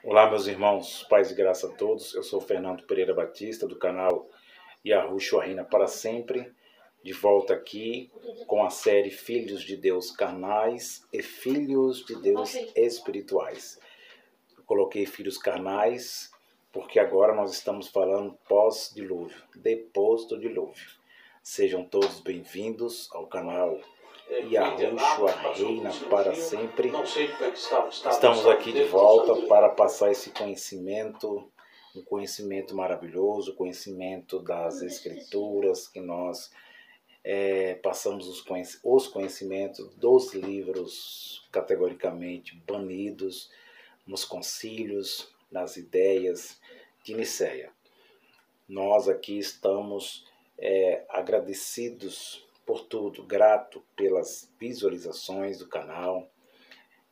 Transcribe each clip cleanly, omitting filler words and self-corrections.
Olá, meus irmãos, paz e graça a todos. Eu sou Fernando Pereira Batista, do canal Yahushua Reina para Sempre, de volta aqui com a série Filhos de Deus Carnais e Filhos de Deus Espirituais. Eu coloquei filhos carnais porque agora nós estamos falando pós-dilúvio, depois do dilúvio. Sejam todos bem-vindos ao canal Yahushua Reina para Sempre. Estamos aqui de volta para passar esse conhecimento, um conhecimento maravilhoso, conhecimento das Escrituras, que nós passamos os conhecimentos dos livros categoricamente banidos nos concílios, nas ideias de Nicéia. Nós aqui estamos agradecidos por tudo, grato pelas visualizações do canal.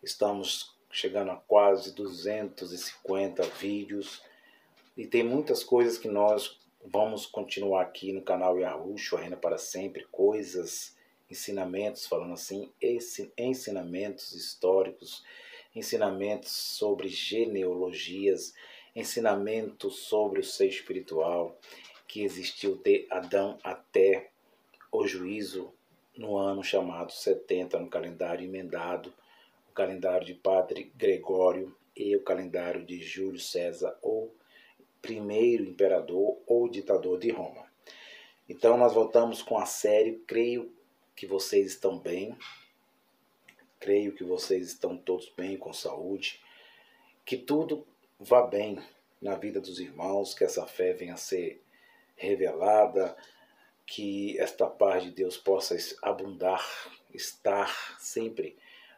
Estamos chegando a quase 250 vídeos e tem muitas coisas que nós vamos continuar aqui no canal Yahushua Reina para Sempre, coisas, ensinamentos, falando assim, ensinamentos históricos, ensinamentos sobre genealogias, ensinamentos sobre o ser espiritual que existiu de Adão até o juízo no ano chamado 70 no calendário emendado, o calendário de Padre Gregório e o calendário de Júlio César, ou primeiro imperador ou ditador de Roma. Então nós voltamos com a série. Creio que vocês estão bem, creio que vocês estão todos bem, com saúde, que tudo vá bem na vida dos irmãos, que essa fé venha a ser revelada, que esta paz de Deus possa abundar, estar sempre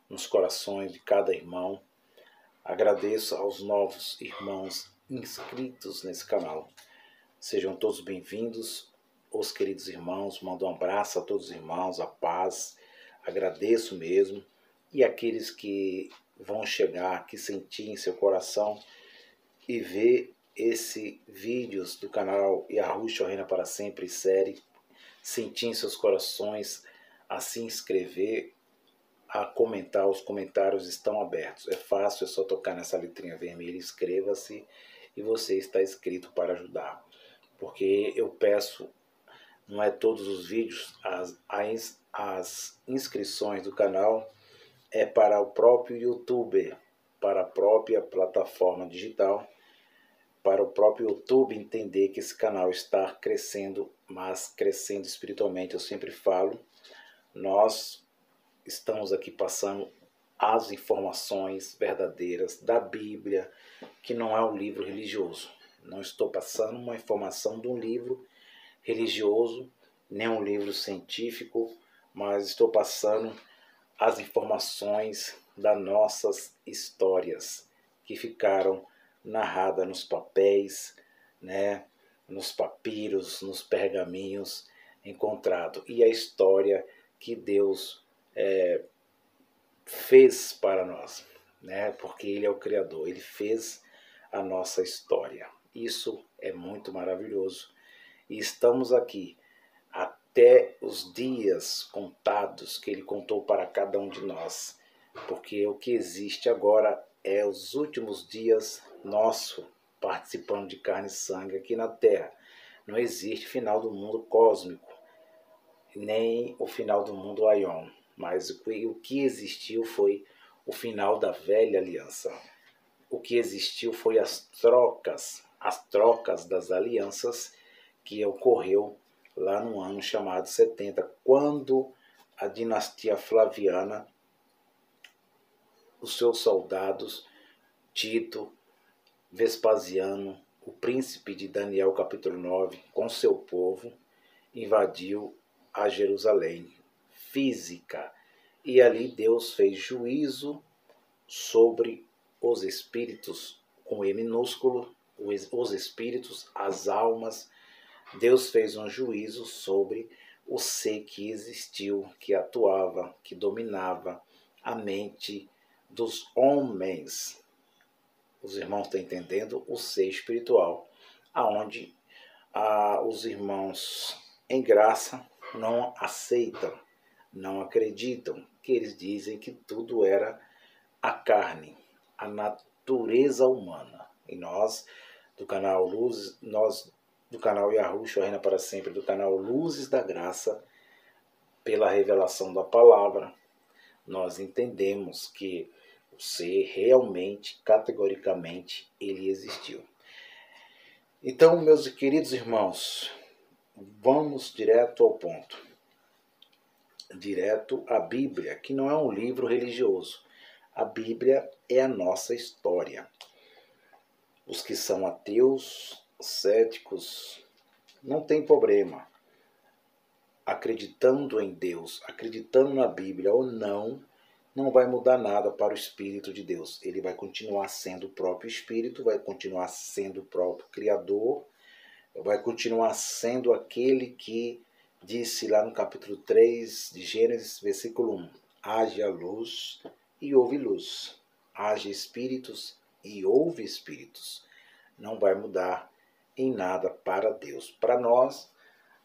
nos corações de cada irmão. Agradeço aos novos irmãos inscritos nesse canal. Sejam todos bem-vindos, os queridos irmãos. Mando um abraço a todos os irmãos, a paz. Agradeço mesmo. E aqueles que vão chegar aqui, sentir em seu coração e ver esse vídeos do canal Yahushua Reina para Sempre série, sentir em seus corações, a se inscrever, a comentar. Os comentários estão abertos. É fácil, é só tocar nessa letrinha vermelha, inscreva-se e você está inscrito para ajudar. Porque eu peço, não é todos os vídeos, as inscrições do canal é para o próprio YouTube, para a própria plataforma digital, para o próprio YouTube entender que esse canal está crescendo, mas crescendo espiritualmente. Eu sempre falo, nós estamos aqui passando as informações verdadeiras da Bíblia, que não é um livro religioso. Não estou passando uma informação de um livro religioso, nem um livro científico, mas estou passando as informações das nossas histórias que ficaram narradas nos papéis, né, nos papiros, nos pergaminhos encontrados, e a história que Deus fez para nós, né? Porque Ele é o Criador, Ele fez a nossa história. Isso é muito maravilhoso. E estamos aqui até os dias contados que Ele contou para cada um de nós, porque o que existe agora é os últimos dias nosso, participando de carne e sangue aqui na Terra. Não existe final do mundo cósmico, nem o final do mundo Aion, mas o que existiu foi o final da velha aliança. O que existiu foi as trocas das alianças que ocorreu lá no ano chamado 70, quando a dinastia Flaviana, os seus soldados, Tito, Vespasiano, o príncipe de Daniel capítulo 9, com seu povo, invadiu a Jerusalém física, e ali Deus fez juízo sobre os espíritos, com E minúsculo, os espíritos, as almas. Deus fez um juízo sobre o ser que existiu, que atuava, que dominava a mente dos homens. Os irmãos estão entendendo? O ser espiritual, aonde os irmãos em graça não aceitam, não acreditam, que eles dizem que tudo era a carne, a natureza humana. E nós, do canal Luz, nós do canal Yahushua Reina para Sempre, do canal Luzes da Graça, pela revelação da palavra, nós entendemos que o ser realmente, categoricamente, ele existiu. Então, meus queridos irmãos, vamos direto ao ponto. Direto à Bíblia, que não é um livro religioso. A Bíblia é a nossa história. Os que são ateus, céticos, não tem problema. Acreditando em Deus, acreditando na Bíblia ou não, não vai mudar nada para o Espírito de Deus. Ele vai continuar sendo o próprio Espírito, vai continuar sendo o próprio Criador, vai continuar sendo aquele que disse lá no capítulo 3 de Gênesis, versículo 1, haja luz e houve luz, haja espíritos e houve espíritos. Não vai mudar em nada para Deus. Para nós,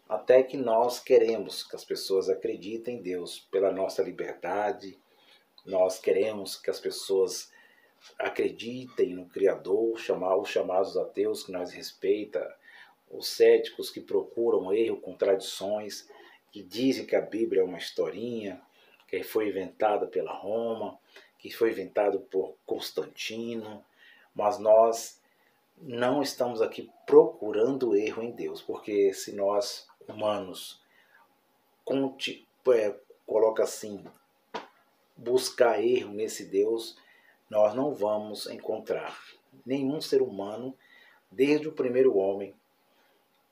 até que nós queremos que as pessoas acreditem em Deus pela nossa liberdade, nós queremos que as pessoas acreditem no Criador, os chamados ateus que nós respeitamos, os céticos que procuram erro, contradições, que dizem que a Bíblia é uma historinha, que foi inventada pela Roma, que foi inventado por Constantino, mas nós não estamos aqui procurando erro em Deus, porque se nós, humanos, coloca assim, buscar erro nesse Deus, nós não vamos encontrar nenhum ser humano, desde o primeiro homem,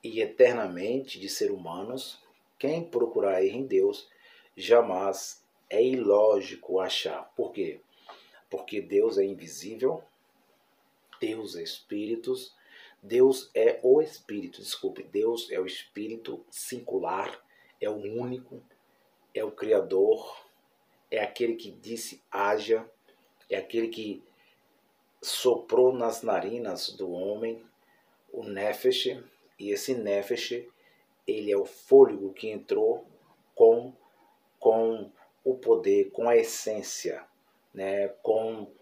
e eternamente de ser humanos, quem procurar erro em Deus, jamais é ilógico achar. Por quê? Porque Deus é invisível, Deus é espíritos, Deus é o Espírito, desculpe, Deus é o Espírito singular, é o único, é o Criador, é aquele que disse haja, é aquele que soprou nas narinas do homem o Nefesh, e esse Nefesh, ele é o fôlego que entrou com o poder, com a essência, né? Com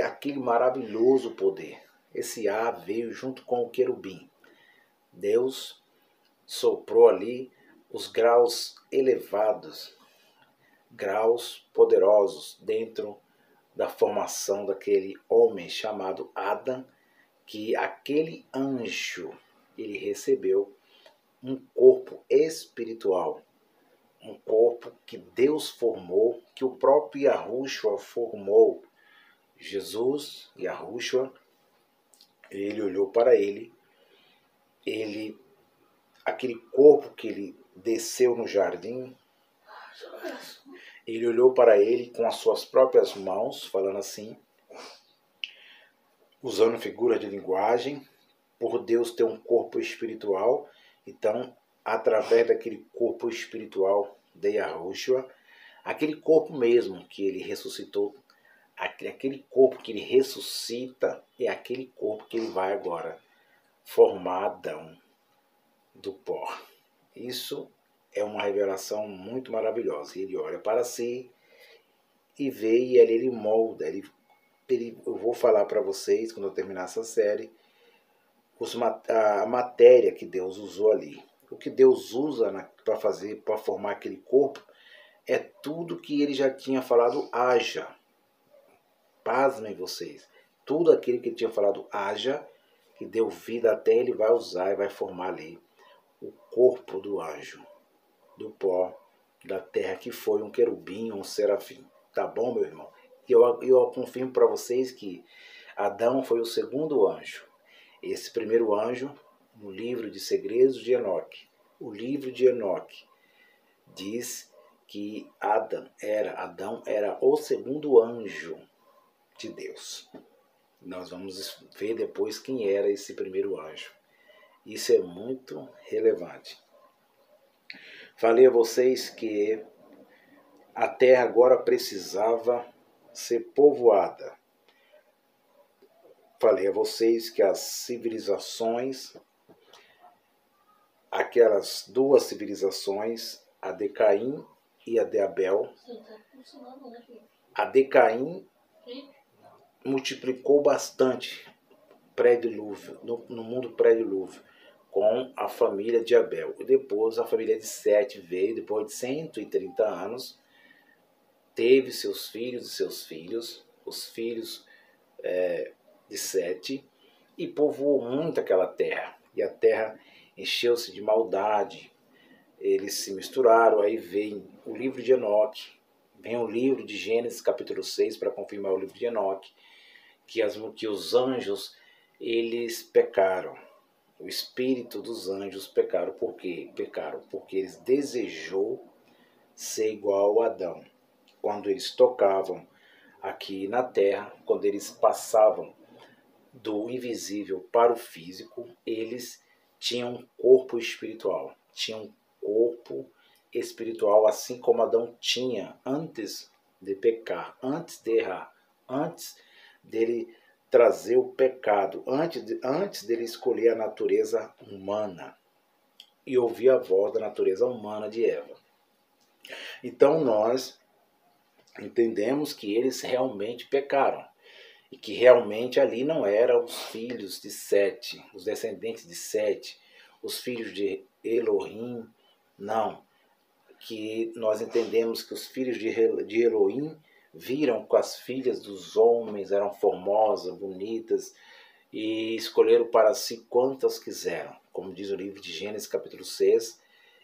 aquele maravilhoso poder. Esse ar veio junto com o querubim. Deus soprou ali os graus elevados, graus poderosos dentro da formação daquele homem chamado Adão, que aquele anjo, ele recebeu um corpo espiritual, um corpo que Deus formou, que o próprio Yahushua formou. Jesus, Yahushua, ele olhou para ele, aquele corpo que ele desceu no jardim, ele olhou para ele com as suas próprias mãos, falando assim, usando figura de linguagem, por Deus ter um corpo espiritual, então, através daquele corpo espiritual de Yahushua, aquele corpo mesmo que ele ressuscitou, aquele corpo que ele ressuscita, é aquele corpo que ele vai agora formar Adão do pó. Isso é uma revelação muito maravilhosa. Ele olha para si e vê, e ali ele molda, eu vou falar para vocês, quando eu terminar essa série, a matéria que Deus usou ali. O que Deus usa para formar aquele corpo é tudo que ele já tinha falado haja. Pasmem vocês. Tudo aquilo que ele tinha falado haja, que deu vida até, ele vai usar e vai formar ali o corpo do anjo, do pó da terra, que foi um querubim, um serafim. Tá bom, meu irmão? E eu confirmo para vocês que Adão foi o segundo anjo. Esse primeiro anjo, no livro de Segredos de Enoque, o livro de Enoque diz que Adão era o segundo anjo de Deus. Nós vamos ver depois quem era esse primeiro anjo. Isso é muito relevante. Falei a vocês que a terra agora precisava ser povoada. Falei a vocês que as civilizações, aquelas duas civilizações, a de Caim e a de Abel, a de Caim multiplicou bastante pré-dilúvio, no mundo pré-dilúvio, com a família de Abel. E depois a família de Sete veio, depois de 130 anos, teve seus filhos, os filhos de Sete, e povoou muito aquela terra. E a terra encheu-se de maldade, eles se misturaram. Aí vem o livro de Enoque, vem o livro de Gênesis capítulo 6 para confirmar o livro de Enoque, que os anjos eles pecaram. O espírito dos anjos pecaram. Por quê? Pecaram porque eles desejou ser igual a Adão. Quando eles tocavam aqui na terra, quando eles passavam do invisível para o físico, eles tinham um corpo espiritual. Tinham um corpo espiritual, assim como Adão tinha antes de pecar, antes de errar, antes dele trazer o pecado, antes dele escolher a natureza humana e ouvir a voz da natureza humana de Eva. Então nós entendemos que eles realmente pecaram e que realmente ali não eram os filhos de Sete, os descendentes de Sete, os filhos de Elohim, não. Que nós entendemos que os filhos de Elohim viram que as filhas dos homens eram formosas, bonitas, e escolheram para si quantas quiseram. Como diz o livro de Gênesis capítulo 6,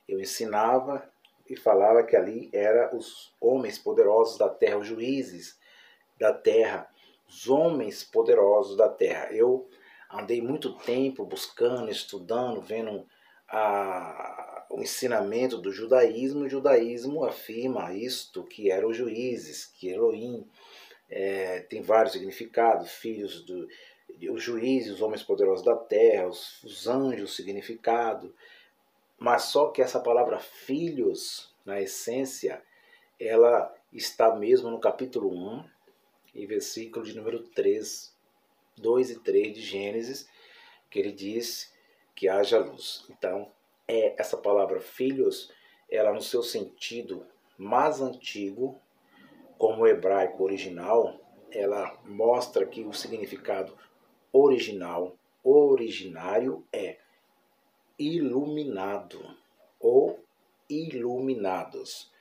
eu ensinava e falava que ali eram os homens poderosos da terra, os juízes da terra, os homens poderosos da terra. Eu andei muito tempo buscando, estudando, vendo o ensinamento do judaísmo. O judaísmo afirma isto, que eram os juízes, que Elohim tem vários significados, filhos os juízes, os homens poderosos da terra, os anjos, significado. Mas só que essa palavra filhos, na essência, ela está mesmo no capítulo 1, e versículo de número 3, 2 e 3 de Gênesis, que ele diz que haja luz. Então, essa palavra filhos, ela no seu sentido mais antigo, como o hebraico original, ela mostra que o significado originário é iluminado ou iluminados.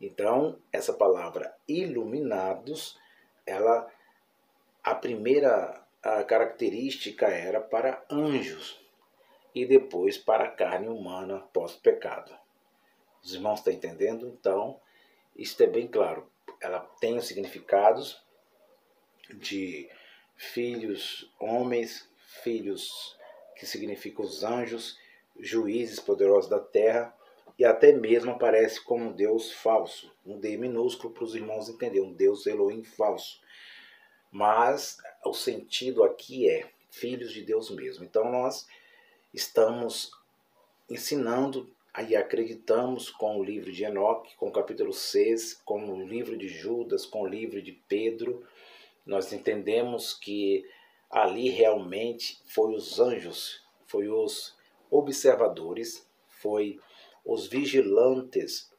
Então, essa palavra iluminados, a primeira característica era para anjos e depois para a carne humana pós-pecado. Os irmãos estão entendendo? Então, isso é bem claro. Ela tem os significados de filhos, homens, filhos que significam os anjos, juízes poderosos da terra, e até mesmo aparece como um Deus falso, um D minúsculo para os irmãos entenderem, um Deus Elohim falso. Mas o sentido aqui é filhos de Deus mesmo. Então nós estamos ensinando e acreditamos com o livro de Enoque, com o capítulo 6, com o livro de Judas, com o livro de Pedro. Nós entendemos que ali realmente foi os anjos, foi os observadores, foi os vigilantes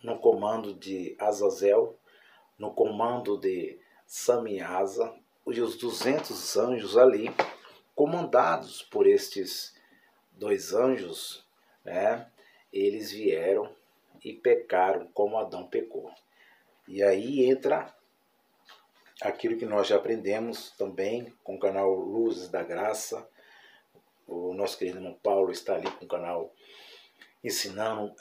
no comando de Azazel, no comando de Samiasa, e os 200 anjos ali, comandados por estes dois anjos, né? Eles vieram e pecaram como Adão pecou. E aí entra aquilo que nós já aprendemos também com o canal Luzes da Graça. O nosso querido irmão Paulo está ali com o canal ensinando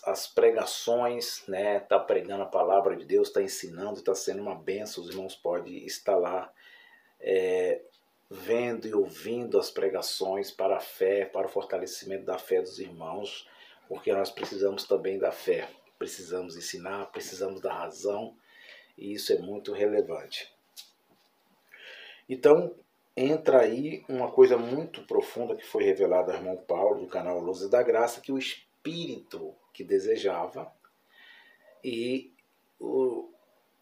as pregações, né? Está pregando a palavra de Deus, está ensinando, está sendo uma bênção. Os irmãos podem estar lá vendo e ouvindo as pregações para a fé, para o fortalecimento da fé dos irmãos, porque nós precisamos também da fé, precisamos ensinar, precisamos da razão, e isso é muito relevante. Então, entra aí uma coisa muito profunda que foi revelada ao irmão Paulo, do canal Luzes da Graça, que o Espírito que desejava, e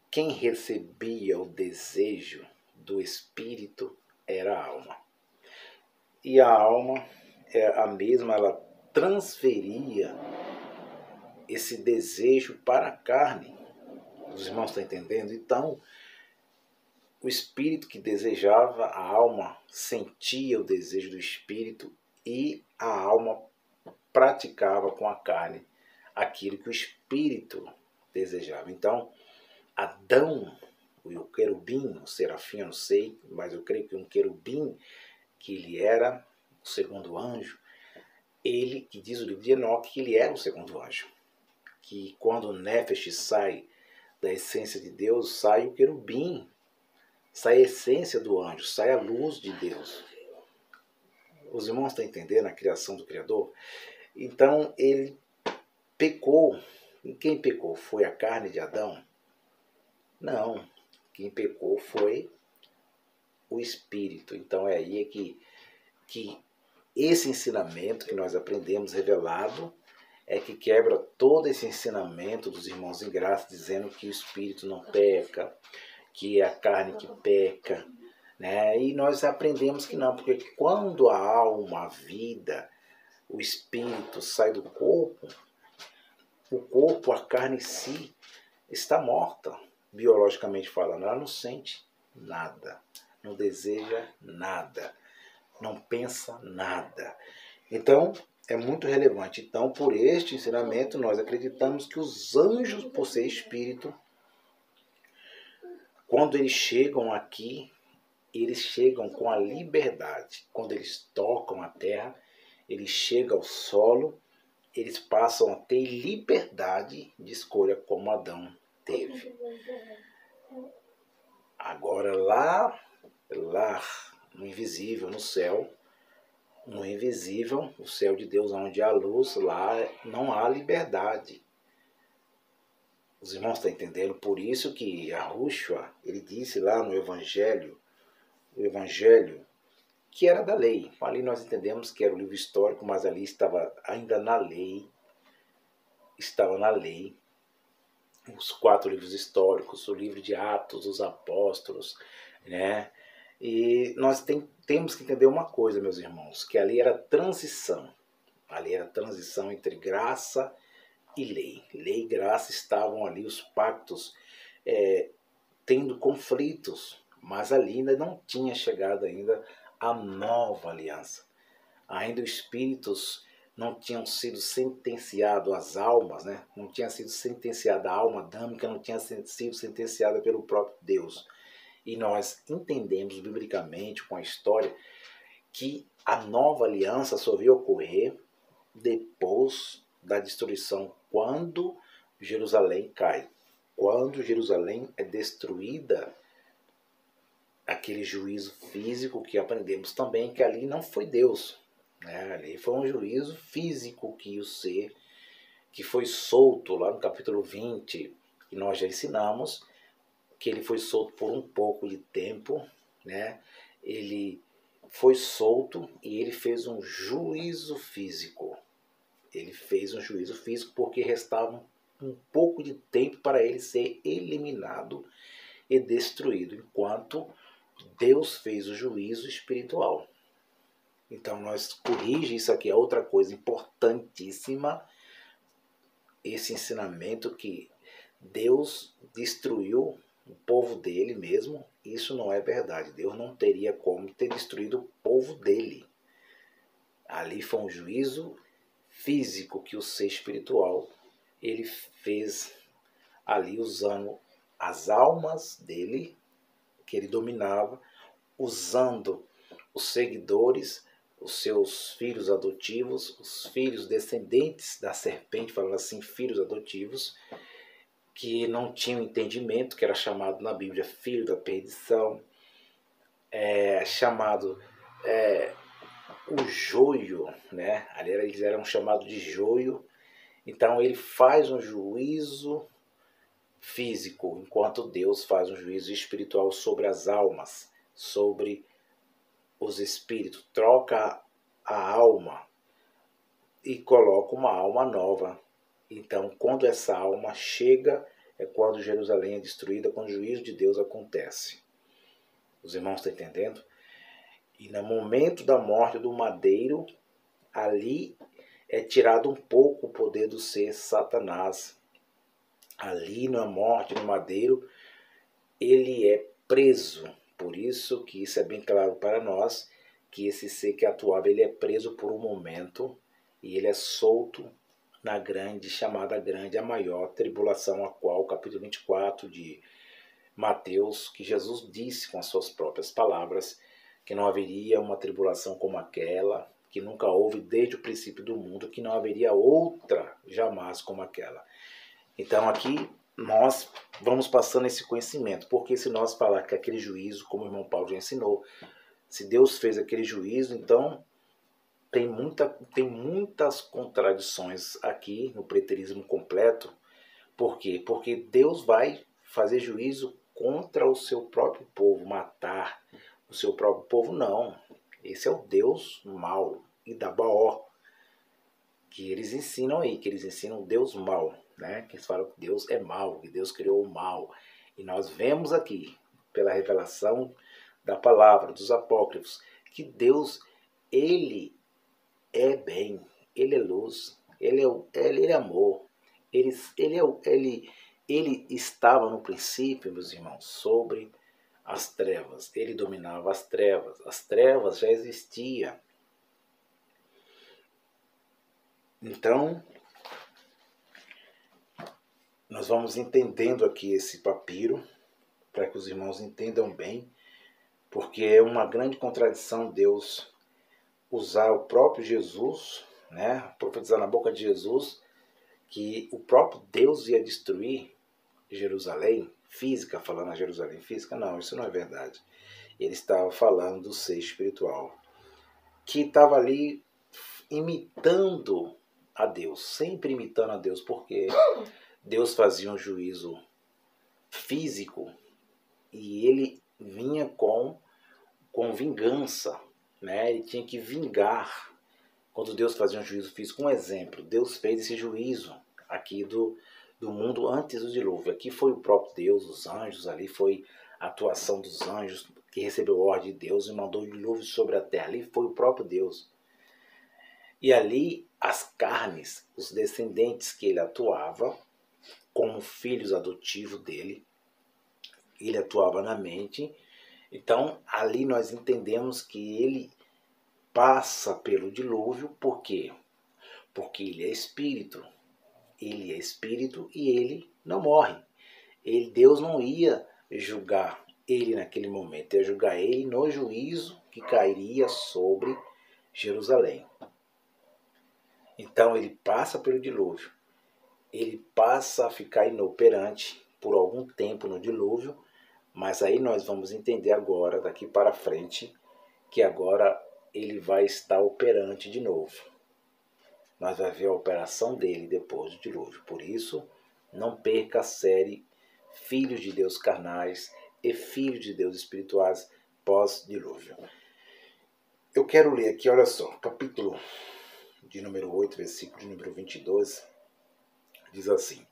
quem recebia o desejo do Espírito era a alma. E a alma, a mesma, ela transferia esse desejo para a carne. Os irmãos estão entendendo? Então, o espírito que desejava, a alma sentia o desejo do espírito e a alma praticava com a carne aquilo que o espírito desejava. Então, Adão, o querubim, o serafim, eu não sei, mas eu creio que um querubim, que ele era o segundo anjo, ele, que diz o livro de Enoque, que ele era o segundo anjo. Que quando o Nefesh sai da essência de Deus, sai o querubim, sai a essência do anjo, sai a luz de Deus. Os irmãos estão entendendo a criação do Criador? Então ele pecou. E quem pecou? Foi a carne de Adão? Não. Quem pecou foi o Espírito. Então é aí que esse ensinamento que nós aprendemos revelado é que quebra todo esse ensinamento dos irmãos em graça, dizendo que o Espírito não peca, que é a carne que peca, né? E nós aprendemos que não, porque quando a alma, a vida, o Espírito sai do corpo, o corpo, a carne em si, está morta, biologicamente falando. Ela não sente nada, não deseja nada, não pensa nada. Então, é muito relevante. Então, por este ensinamento, nós acreditamos que os anjos, por ser espírito, quando eles chegam aqui, eles chegam com a liberdade. Quando eles tocam a terra, eles chegam ao solo, eles passam a ter liberdade de escolha como Adão teve. Agora lá no invisível, no céu, no invisível, o céu de Deus, onde há luz, lá não há liberdade. Os irmãos estão entendendo? Por isso que Yahushua, ele disse lá no Evangelho, que era da lei. Ali nós entendemos que era o livro histórico, mas ali estava ainda na lei. Estava na lei. Os 4 livros históricos, o livro de Atos, os Apóstolos, né? E nós temos que entender uma coisa, meus irmãos, que ali era transição. Ali era transição entre graça e lei. Lei e graça estavam ali, os pactos tendo conflitos, mas ali ainda não tinha chegado ainda a nova aliança. Ainda os espíritos não tinham sido sentenciados, as almas, né? Não tinha sido sentenciada, a alma adâmica não tinha sido sentenciada pelo próprio Deus. E nós entendemos biblicamente, com a história, que a nova aliança só veio ocorrer depois da destruição, quando Jerusalém cai. Quando Jerusalém é destruída, aquele juízo físico que aprendemos também, que ali não foi Deus, né? Ali foi um juízo físico que o ser, que foi solto lá no capítulo 20, que nós já ensinamos, que ele foi solto por um pouco de tempo, né? Ele foi solto e ele fez um juízo físico. Ele fez um juízo físico porque restava um pouco de tempo para ele ser eliminado e destruído, enquanto Deus fez o juízo espiritual. Então nós corrige isso aqui, é outra coisa importantíssima, esse ensinamento que Deus destruiu o povo dele mesmo. Isso não é verdade. Deus não teria como ter destruído o povo dele. Ali foi um juízo físico que o ser espiritual ele fez ali, usando as almas dele que ele dominava, usando os seguidores, os seus filhos adotivos, os filhos descendentes da serpente, falando assim, filhos adotivos, que não tinham entendimento, que era chamado na Bíblia filho da perdição, chamado o joio, né? Ali eles eram chamados de joio. Então ele faz um juízo físico, enquanto Deus faz um juízo espiritual sobre as almas, sobre os espíritos. Troca a alma e coloca uma alma nova. Então, quando essa alma chega, é quando Jerusalém é destruída, quando o juízo de Deus acontece. Os irmãos estão entendendo? E no momento da morte do madeiro, ali é tirado um pouco o poder do ser Satanás. Ali na morte do madeiro, ele é preso. por isso que isso é bem claro para nós, que esse ser que atuava, ele é preso por um momento e ele é solto na grande, chamada grande, a maior tribulação, a qual o capítulo 24 de Mateus, que Jesus disse com as suas próprias palavras, que não haveria uma tribulação como aquela, que nunca houve desde o princípio do mundo, que não haveria outra jamais como aquela. Então aqui nós vamos passando esse conhecimento, porque se nós falar que aquele juízo, como o irmão Paulo já ensinou, se Deus fez aquele juízo, então tem muitas contradições aqui no preterismo completo. Por quê? Porque Deus vai fazer juízo contra o seu próprio povo, matar o seu próprio povo, não. Esse é o Deus mau e da Baó, que eles ensinam aí, que eles ensinam o Deus mau, né? Que eles falam que Deus é mau, que Deus criou o mal. E nós vemos aqui, pela revelação da palavra, dos apócrifos, que Deus, ele é bem, ele é luz, ele é amor, ele estava no princípio, meus irmãos, sobre as trevas, ele dominava as trevas já existiam. Então, nós vamos entendendo aqui esse papiro, para que os irmãos entendam bem, porque é uma grande contradição Deus usar o próprio Jesus, né, profetizar na boca de Jesus, que o próprio Deus ia destruir Jerusalém, física, falando a Jerusalém física, não, isso não é verdade. Ele estava falando do ser espiritual, que estava ali imitando a Deus, sempre imitando a Deus, porque Deus fazia um juízo físico e ele vinha com vingança, né? Ele tinha que vingar. Quando Deus fazia um juízo físico, um exemplo, Deus fez esse juízo aqui do mundo antes do dilúvio. Aqui foi o próprio Deus, os anjos, ali foi a atuação dos anjos que recebeu ordem de Deus e mandou o dilúvio sobre a terra. Ali foi o próprio Deus. E ali as carnes, os descendentes que ele atuava, como filhos adotivos dele, ele atuava na mente. Então ali nós entendemos que ele passa pelo dilúvio. Por quê? Porque ele é espírito. Ele é espírito e ele não morre. Deus não ia julgar ele naquele momento, ia julgar ele no juízo que cairia sobre Jerusalém. Então ele passa pelo dilúvio, ele passa a ficar inoperante por algum tempo no dilúvio, mas aí nós vamos entender agora, daqui para frente, que agora ele vai estar operante de novo. Nós vamos ver a operação dele depois do dilúvio. Por isso, não perca a série Filhos de Deus carnais e Filhos de Deus espirituais pós-dilúvio. Eu quero ler aqui, olha só, capítulo de número 8, versículo de número 22, diz assim,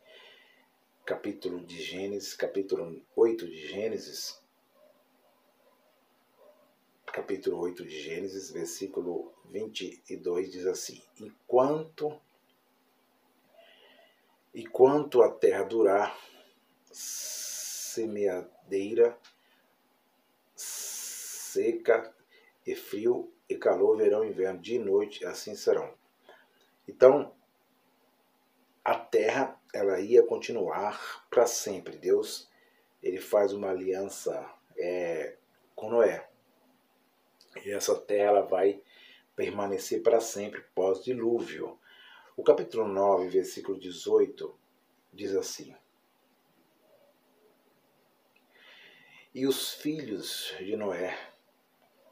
capítulo de Gênesis, capítulo 8 de Gênesis, capítulo 8 de Gênesis, versículo 22, diz assim, Enquanto a terra durar, semeadeira, seca e frio e calor, verão e inverno, dia e noite, assim serão. Então, a terra, ela ia continuar para sempre. Deus, ele faz uma aliança com Noé. E essa terra, ela vai permanecer para sempre pós-dilúvio. O capítulo 9, versículo 18, diz assim, E os filhos de Noé,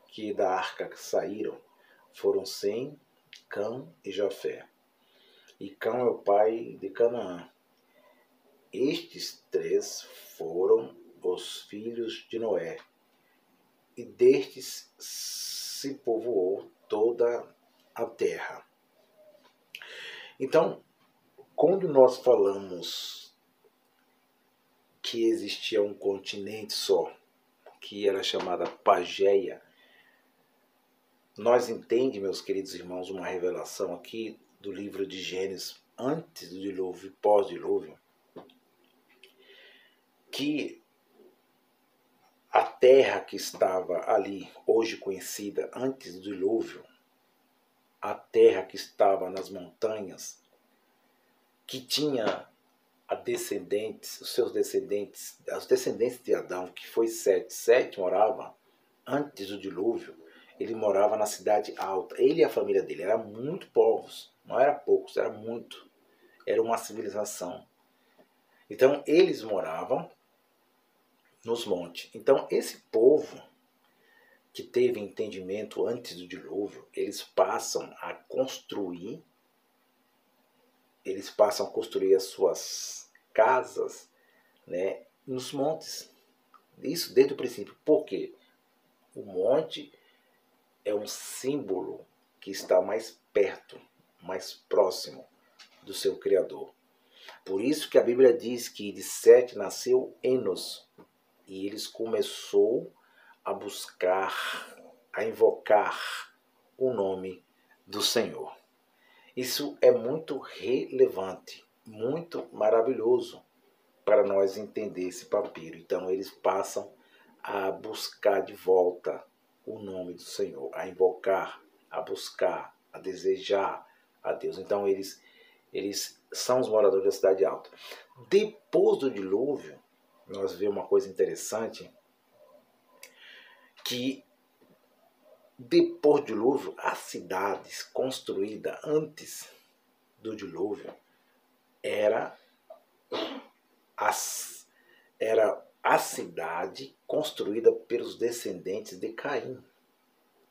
que da arca saíram, foram Sem, Cã e Jafé. E Cã é o pai de Canaã. Estes três foram os filhos de Noé, e destes se povoou toda a terra. Então, quando nós falamos que existia um continente só, que era chamada Pagéia, nós entendemos, meus queridos irmãos, uma revelação aqui do livro de Gênesis, antes do dilúvio e pós-dilúvio, que a terra que estava ali, hoje conhecida antes do dilúvio, a terra que estava nas montanhas, que tinha os seus descendentes, os descendentes de Adão, que foi Sete. Sete morava, antes do dilúvio, ele morava na cidade alta. Ele e a família dele, eram muito povos, não era poucos, era muito. Era uma civilização. Então, eles moravam nos montes. Então, esse povo que teve entendimento antes do dilúvio, eles passam a construir as suas casas, né, nos montes. Isso desde o princípio. Por quê? O monte é um símbolo que está mais perto, mais próximo do seu Criador. Por isso que a Bíblia diz que de Sete nasceu Enos, e eles começou a buscar, a invocar o nome do Senhor. Isso é muito relevante, muito maravilhoso para nós entender esse papiro. Então eles passam a buscar de volta o nome do Senhor, a invocar, a buscar, a desejar a Deus. Então eles são os moradores da cidade alta. Depois do dilúvio, nós vemos uma coisa interessante, que depois do dilúvio, as cidades construídas antes do dilúvio era a cidade construída pelos descendentes de Caim.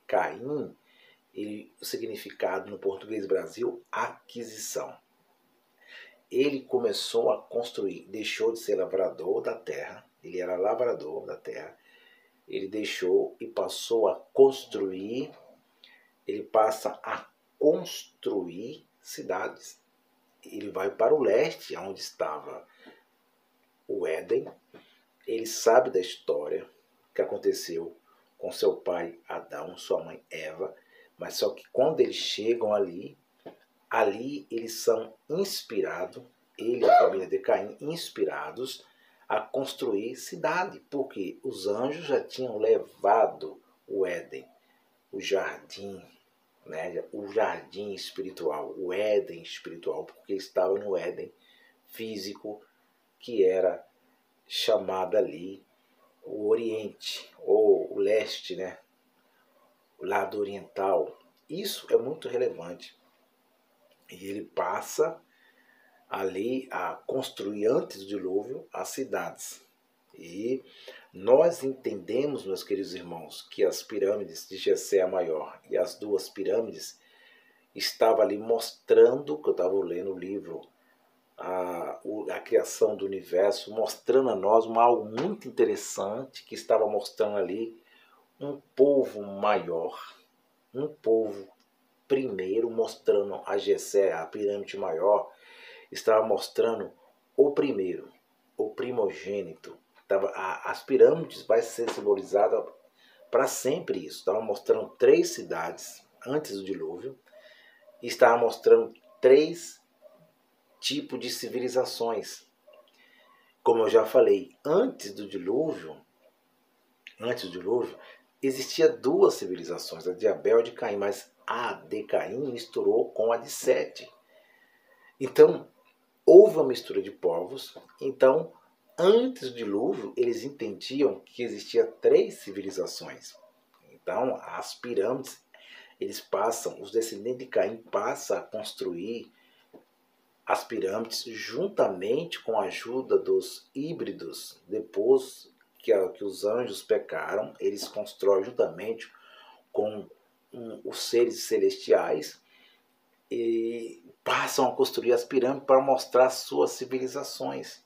Caim, o significado no português Brasil, aquisição. Ele começou a construir, deixou de ser lavrador da terra, ele era lavrador da terra, ele deixou e passou a construir, ele passa a construir cidades. Ele vai para o leste, onde estava o Éden. Ele sabe da história que aconteceu com seu pai Adão, sua mãe Eva, mas só que quando eles chegam ali eles são inspirados, ele e a família de Caim, inspirados a construir cidade, porque os anjos já tinham levado o Éden, o jardim, né, o jardim espiritual, o Éden espiritual, porque estava no Éden físico, que era chamado ali o Oriente, ou o Leste, né, o lado oriental. Isso é muito relevante. E ele passa ali a construir, antes do dilúvio, as cidades. E nós entendemos, meus queridos irmãos, que as pirâmides de Gizé a Maior e as duas pirâmides estavam ali mostrando, que eu estava lendo o livro, a criação do universo, mostrando a nós algo muito interessante, que estava mostrando ali um povo maior, um povo primeiro, mostrando a Gizé, a pirâmide maior, estava mostrando o primeiro, o primogênito. As pirâmides vai ser simbolizada para sempre isso. Estava mostrando 3 cidades antes do dilúvio, e estava mostrando 3 tipos de civilizações. Como eu já falei, antes do dilúvio, existia 2 civilizações, a de Abel e a de Caim, mas a de Caim misturou com a de Sete. Então, houve uma mistura de povos. Então, antes do dilúvio, eles entendiam que existia 3 civilizações. Então, as pirâmides, os descendentes de Caim passam a construir as pirâmides juntamente com a ajuda dos híbridos. Depois que os anjos pecaram, eles constroem juntamente com os seres celestiais e passam a construir as pirâmides para mostrar suas civilizações.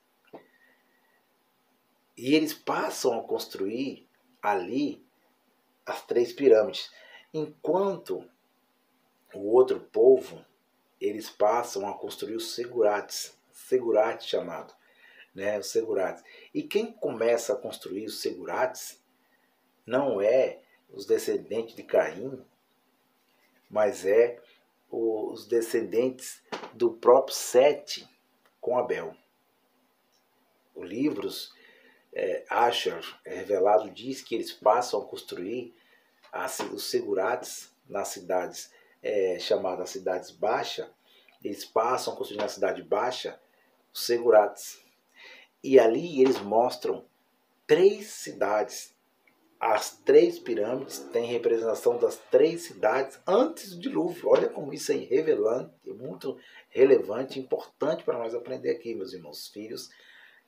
E eles passam a construir ali as 3 pirâmides. Enquanto o outro povo, eles passam a construir os segurates chamado, né, os segurates. E quem começa a construir os segurates não é os descendentes de Caim, mas é os descendentes do próprio Sete com Abel. Os livros Asher, revelado, diz que eles passam a construir os segurates nas cidades chamadas cidades baixas. Eles passam a construir na cidade baixa os segurates. E ali eles mostram 3 cidades. As 3 pirâmides têm representação das 3 cidades antes do dilúvio. Olha como isso é revelante, muito relevante e importante para nós aprender aqui, meus irmãos, filhos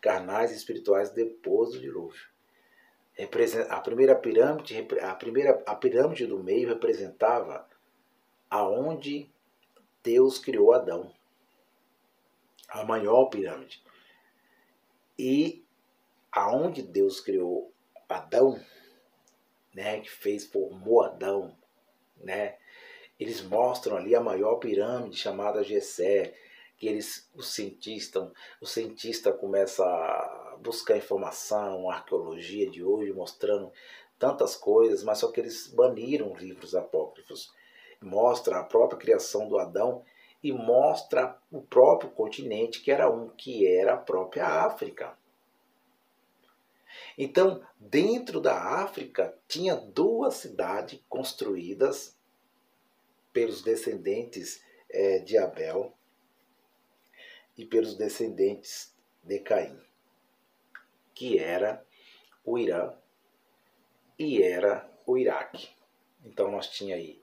carnais e espirituais depois do dilúvio. A primeira pirâmide, a pirâmide do meio representava aonde Deus criou Adão. A maior pirâmide. E aonde Deus criou Adão, né, que formou Adão, né, eles mostram ali a maior pirâmide chamada Gesé, que o cientista começa a buscar informação, a arqueologia de hoje mostrando tantas coisas, mas só que eles baniram livros apócrifos. Mostra a própria criação do Adão e mostra o próprio continente que era a própria África. Então, dentro da África, tinha 2 cidades construídas pelos descendentes de Abel e pelos descendentes de Caim, que era o Irã e era o Iraque. Então, nós tínhamos aí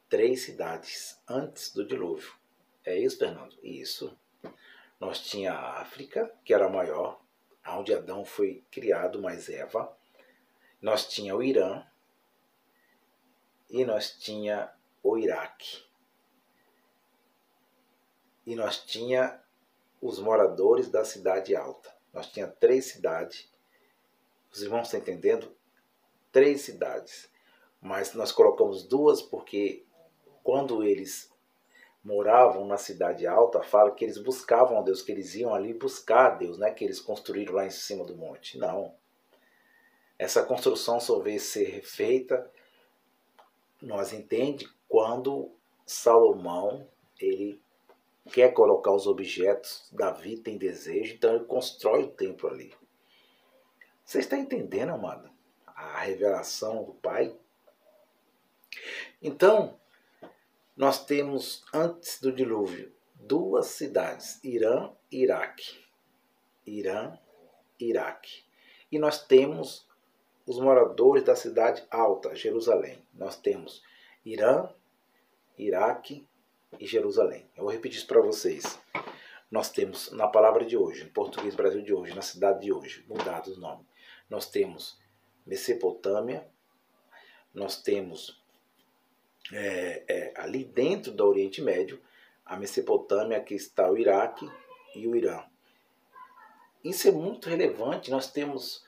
3 cidades antes do dilúvio. É isso, Fernando? Isso. Nós tínhamos a África, que era a maior, onde Adão foi criado, mais Eva. Nós tínhamos o Irã e nós tínhamos o Iraque. E nós tínhamos os moradores da cidade alta. Nós tínhamos 3 cidades. Os irmãos estão entendendo? 3 cidades. Mas nós colocamos 2 porque quando eles moravam na cidade alta, fala que eles buscavam a Deus, que eles iam ali buscar a Deus, não é que eles construíram lá em cima do monte. Não. Essa construção só veio ser feita, nós entendemos, quando Salomão ele quer colocar os objetos, Davi tem desejo, então ele constrói o templo ali. Você está entendendo, amado? A revelação do Pai? Então, nós temos, antes do dilúvio, 2 cidades, Irã e Iraque. Irã e Iraque. E nós temos os moradores da cidade alta, Jerusalém. Nós temos Irã, Iraque e Jerusalém. Eu vou repetir isso para vocês. Nós temos, na palavra de hoje, em português Brasil de hoje, na cidade de hoje, mudados os nomes. Nós temos Mesopotâmia, nós temos ali dentro do Oriente Médio, a Mesopotâmia, que está o Iraque e o Irã. Isso é muito relevante. Nós temos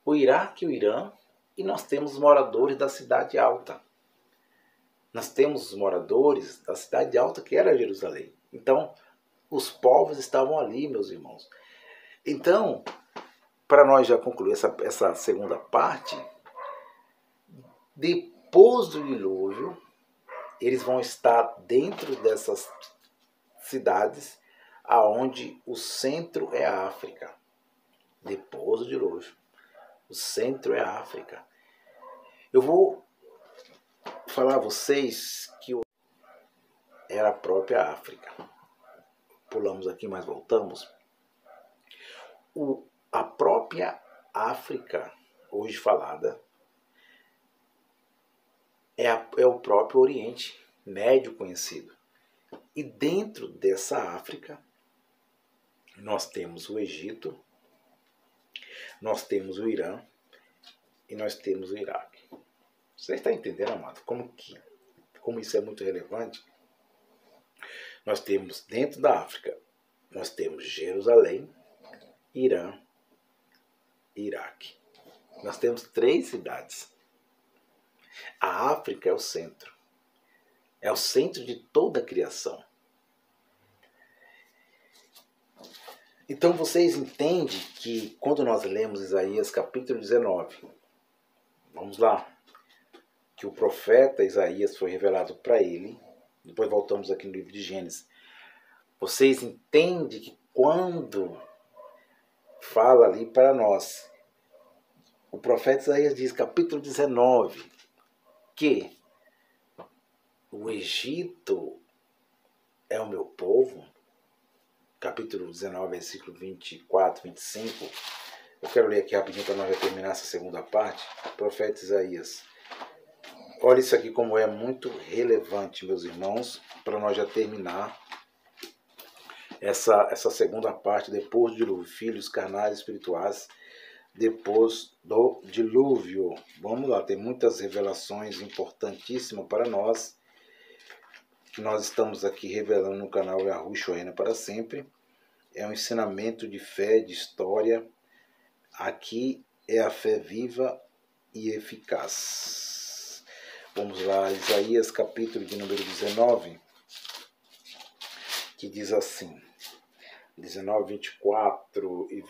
o Iraque e o Irã e nós temos os moradores da cidade alta. Nós temos os moradores da cidade alta, que era Jerusalém. Então, os povos estavam ali, meus irmãos. Então, para nós já concluir essa segunda parte, depois do dilúvio, eles vão estar dentro dessas cidades aonde o centro é a África. Depois do dilúvio, o centro é a África. Eu vou falar a vocês que era a própria África. Pulamos aqui, mas voltamos. A própria África, hoje falada, é o próprio Oriente Médio conhecido. E dentro dessa África, nós temos o Egito, nós temos o Irã e nós temos o Iraque. Você está entendendo, amado? Como isso é muito relevante? Nós temos dentro da África, nós temos Jerusalém, Irã e Iraque. Nós temos 3 cidades. A África é o centro. É o centro de toda a criação. Então vocês entendem que quando nós lemos Isaías capítulo 19, vamos lá, que o profeta Isaías foi revelado para ele, depois voltamos aqui no livro de Gênesis. Vocês entendem que quando fala ali para nós o profeta Isaías diz, capítulo 19, que o Egito é o meu povo, capítulo 19, versículo 24, 25. Eu quero ler aqui rapidinho para nós já terminar essa segunda parte. Profeta Isaías. Olha isso aqui como é muito relevante, meus irmãos, para nós já terminar essa segunda parte, depois do dilúvio, filhos carnais espirituais, depois do dilúvio. Vamos lá, tem muitas revelações importantíssimas para nós, que nós estamos aqui revelando no canal Yahushua Reina para Sempre. É um ensinamento de fé, de história. Aqui é a fé viva e eficaz. Vamos lá, Isaías capítulo de número 19, que diz assim, 19, 24 e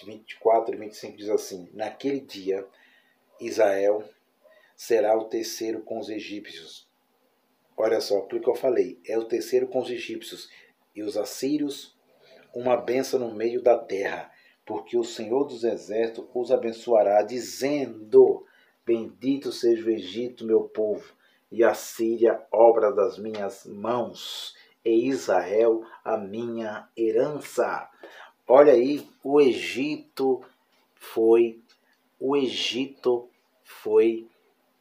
24 e 25 diz assim, naquele dia Israel será o terceiro com os egípcios. Olha só, aquilo que eu falei, é o terceiro com os egípcios e os assírios, uma bênção no meio da terra, porque o Senhor dos Exércitos os abençoará, dizendo, bendito seja o Egito, meu povo, e a Síria, obra das minhas mãos, e Israel, a minha herança. Olha aí, o Egito foi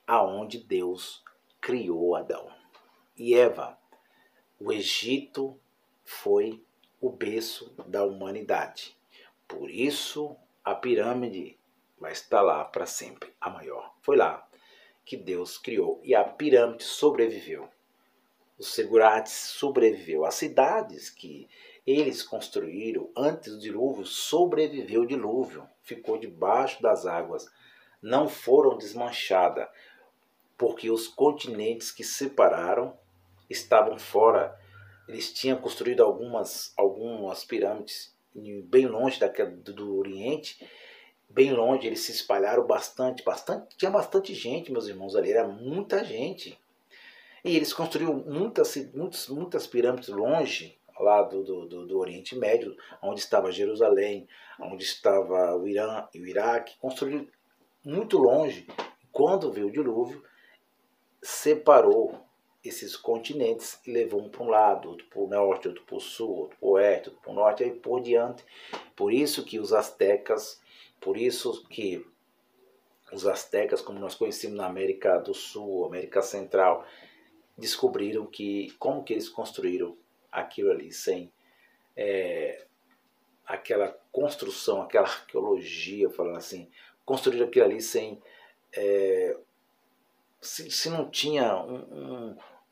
aonde Deus criou Adão e Eva. O Egito foi o berço da humanidade. Por isso, a pirâmide vai estar lá para sempre, a maior. Foi lá que Deus criou. E a pirâmide sobreviveu. Os segurates sobreviveu. As cidades que eles construíram antes do dilúvio, sobreviveu o dilúvio. Ficou debaixo das águas. Não foram desmanchadas, porque os continentes que separaram estavam fora. Eles tinham construído algumas pirâmides bem longe do Oriente, bem longe, eles se espalharam bastante, tinha bastante gente, meus irmãos, ali, era muita gente. E eles construíram muitas pirâmides longe, lá do Oriente Médio, onde estava Jerusalém, onde estava o Irã e o Iraque, construíram muito longe. Quando veio o dilúvio, separou esses continentes e levou um para um lado, outro para o norte, outro para o sul, outro para o oeste, outro para o norte, e aí por diante. Por isso que os astecas, como nós conhecemos na América do Sul, América Central, descobriram como que eles construíram aquilo ali sem aquela construção, aquela arqueologia, falando assim, construíram aquilo ali sem se não tinha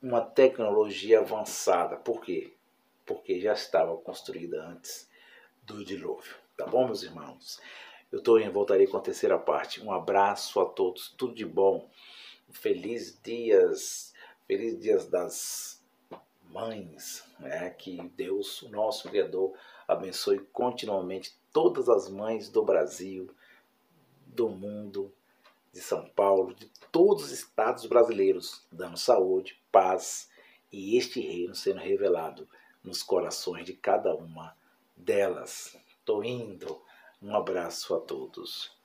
uma tecnologia avançada. Por quê? Porque já estava construída antes do dilúvio. Tá bom, meus irmãos? Voltarei com a terceira parte. Um abraço a todos, tudo de bom. Feliz dias das mães. Que Deus, o nosso Criador, abençoe continuamente todas as mães do Brasil, do mundo, de São Paulo, de todos os estados brasileiros, dando saúde, paz e este reino sendo revelado nos corações de cada uma delas. Tô indo. Um abraço a todos.